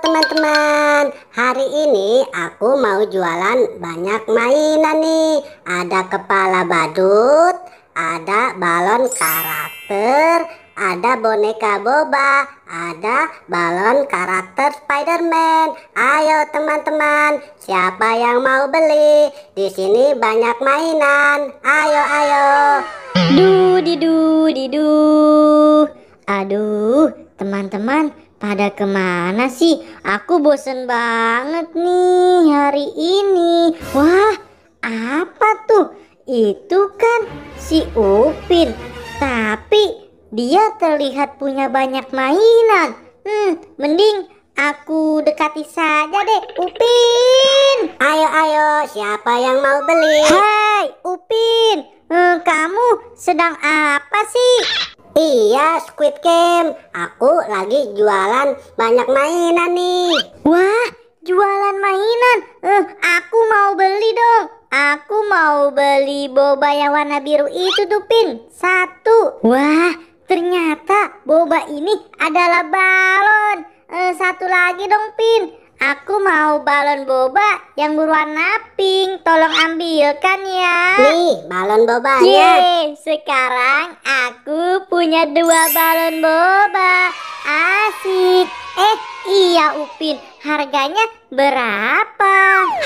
teman-teman, hari ini aku mau jualan banyak mainan nih. Ada kepala badut, ada balon karakter, ada boneka boba, ada balon karakter Spiderman. Ayo teman-teman, siapa yang mau beli? Di sini banyak mainan. Ayo ayo. Didu didu. Aduh, teman-teman pada kemana sih? Aku bosen banget nih hari ini. Wah, apa tuh? Itu kan si Upin, tapi dia terlihat punya banyak mainan. Mending aku dekati saja deh, Upin. Ayo ayo, siapa yang mau beli? Hai, Upin. Kamu sedang apa sih? Iya, Squid Game. Aku lagi jualan banyak mainan nih. Wah, jualan mainan. Aku mau beli dong. Aku mau beli boba yang warna biru itu tuh, Pin. Satu. Wah, ternyata boba ini adalah balon. Satu lagi dong, Pin. Aku mau balon boba yang berwarna pink. Tolong ambilkan ya. Nih, balon bobanya. Yeay, sekarang aku punya 2 balon boba. Asik. Iya Upin, harganya berapa?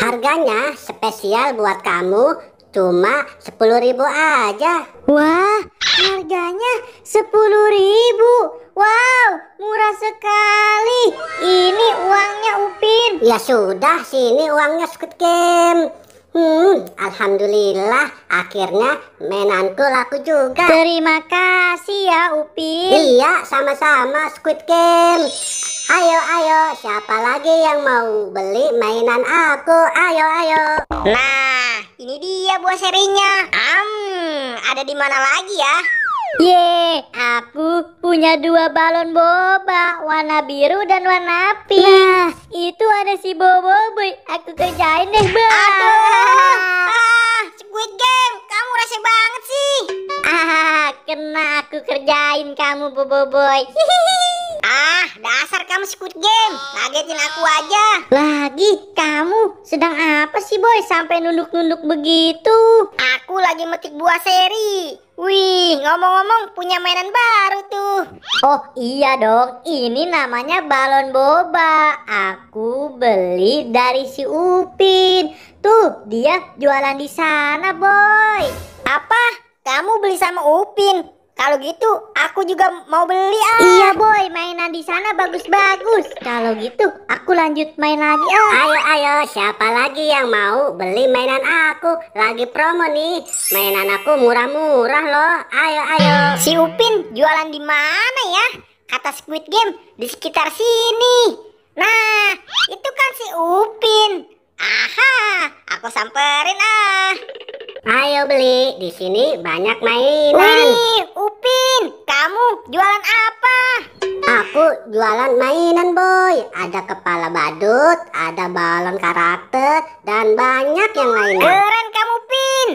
Harganya spesial buat kamu cuma 10.000 aja. Wah, harganya 10.000. Wow, murah sekali. Ini uangnya Upin. Ya sudah, sini uangnya Squid Game. Alhamdulillah, akhirnya mainanku laku juga. Terima kasih ya Upin. Iya, sama-sama Squid Game. Ayo ayo, siapa lagi yang mau beli mainan aku? Ayo ayo. Nah, ini dia buah serinya. Ada di mana lagi ya? Aku punya 2 balon boba, warna biru dan warna pink. Nah, itu ada si Boboiboy. Aku kerjain deh, Bang. Squid Game, kamu rese banget sih. Kena aku kerjain kamu, Boboiboy. Dasar kamu Squid Game, ngagetin aku aja. Lagi, kamu sedang apa sih, Boy? Sampai nunduk-nunduk begitu. Aku lagi metik buah seri. Wih, ngomong-ngomong punya mainan baru tuh. Oh iya dong, ini namanya balon boba. Aku beli dari si Upin. Tuh, dia jualan di sana, Boy. Apa? Kamu beli sama Upin? Kalau gitu, aku juga mau beli. Iya, Boy, mainan di sana bagus-bagus. Kalau gitu, aku lanjut main lagi. Ayo, ayo, siapa lagi yang mau beli mainan aku? Lagi promo nih. Mainan aku murah-murah loh. Ayo, ayo. Si Upin jualan di mana ya? Kata Squid Game, di sekitar sini. Nah, itu kan si Upin. Aha, aku samperin Ayo beli, di sini banyak mainan. Wih, Upin, kamu jualan apa? Aku jualan mainan, Boy. Ada kepala badut, ada balon karakter, dan banyak yang lainnya. Keren kamu, Pin.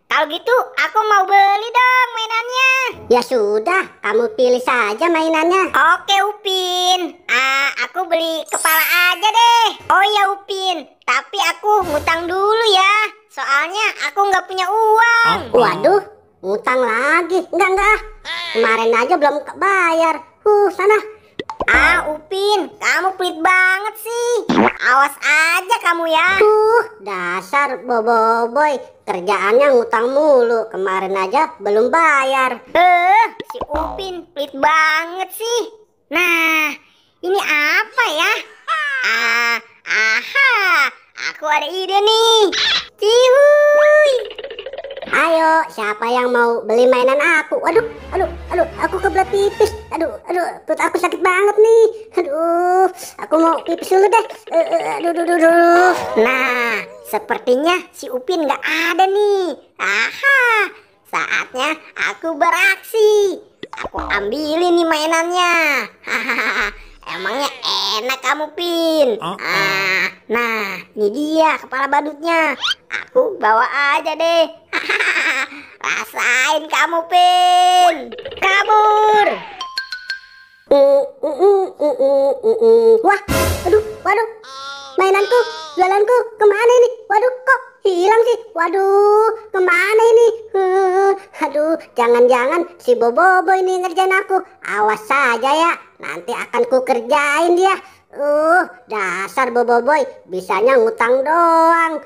Kalau gitu, aku mau beli dong mainannya. Ya sudah, kamu pilih saja mainannya. Oke, Upin. Aku beli kepala aja deh. Oh ya, Upin, tapi aku ngutang dulu ya. Soalnya aku nggak punya uang. Waduh, ngutang lagi. Enggak. Kemarin aja belum bayar. Sana. Upin, kamu pelit banget sih. Awas aja kamu ya. Dasar Boboiboy, kerjaannya ngutang mulu. Kemarin aja belum bayar. Si Upin pelit banget sih. Nah, ini apa ya? Aku ada ide nih. Cihuy. Ayo, siapa yang mau beli mainan aku? Aduh, aku kebelet pipis. Aduh, perut aku sakit banget nih. Aduh, aku mau pipis dulu deh. Aduh. Nah, sepertinya si Upin nggak ada nih. Saatnya aku beraksi. Aku ambilin nih mainannya. Emangnya enak kamu, Pin? Nah, ini dia kepala badutnya. Aku bawa aja deh. Rasain kamu, Pin. Kabur. Wah, aduh, waduh, mainanku, jualanku kemana ini? Waduh, kok hilang sih? Waduh, kemana ini? Aduh, jangan-jangan si Bobo ini ngerjain aku. Awas saja ya, nanti akan ku kerjain dia. Dasar Bobo bisanya ngutang doang.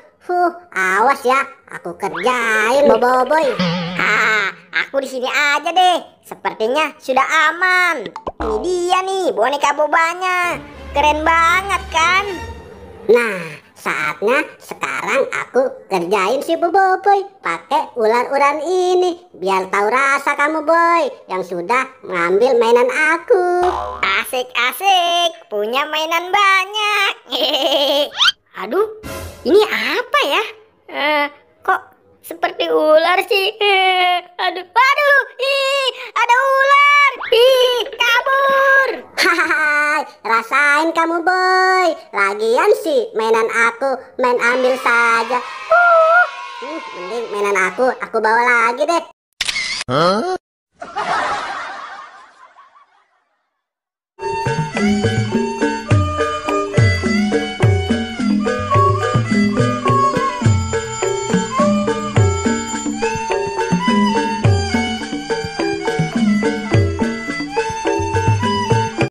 Awas ya, aku kerjain Bobo. Aku di sini aja deh. Sepertinya sudah aman. Ini dia nih boneka bobanya. Keren banget kan? Nah, saatnya sekarang aku kerjain si Bobo pakai ular-uran ini. Biar tahu rasa kamu boy yang sudah mengambil mainan aku. Asik-asik, punya mainan banyak. Aduh, ini apa ya? Kok seperti ular sih? Aduh, ada ular. Kabur. Hahaha, rasain kamu boy. Lagian sih mainan aku main ambil saja. Mending mainan aku bawa lagi deh. Huh?